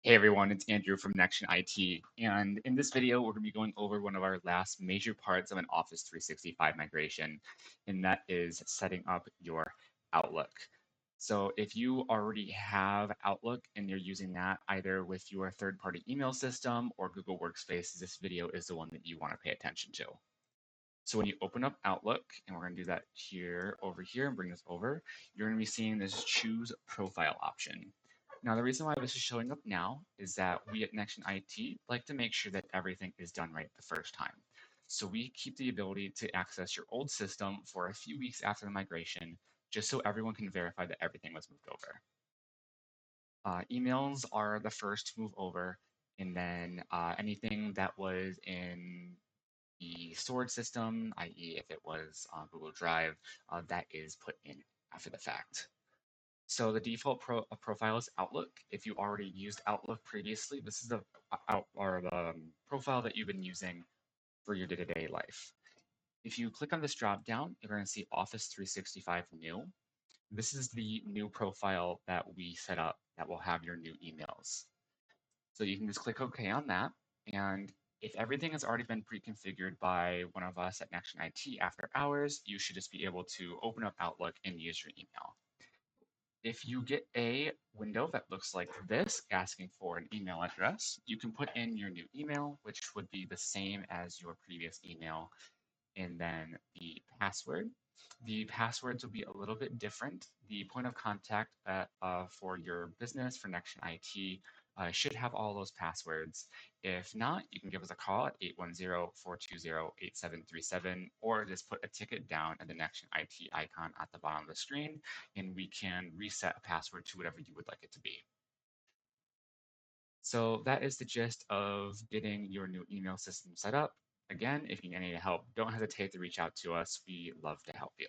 Hey everyone, it's Andrew from NexGen IT, and in this video we're going to be going over one of our last major parts of an Office 365 migration, and that is setting up your Outlook. So if you already have Outlook and you're using that either with your third-party email system or Google Workspace, this video is the one that you want to pay attention to. So when you open up Outlook, and we're going to do that over here and bring this over, you're going to be seeing this Choose Profile option. Now, the reason why this is showing up now is that we at NexGen IT like to make sure that everything is done right the first time. So we keep the ability to access your old system for a few weeks after the migration, just so everyone can verify that everything was moved over. Emails are the first to move over, and then anything that was in the storage system, i.e. if it was Google Drive, that is put in after the fact. So the default profile is Outlook. If you already used Outlook previously, this is the profile that you've been using for your day-to-day life. If you click on this drop down, you're going to see Office 365 New. This is the new profile that we set up that will have your new emails. So you can just click OK on that. And if everything has already been pre-configured by one of us at NexGen IT after hours, you should just be able to open up Outlook and use your email. If you get a window that looks like this, asking for an email address, you can put in your new email, which would be the same as your previous email, and then the password. The passwords will be a little bit different. The point of contact for your business, for NexGen IT, should have all those passwords. If not, you can give us a call at 810-420-8737, or just put a ticket down at the NexGen IT icon at the bottom of the screen, and we can reset a password to whatever you would like it to be. So that is the gist of getting your new email system set up. Again, if you need any help, don't hesitate to reach out to us. We love to help you.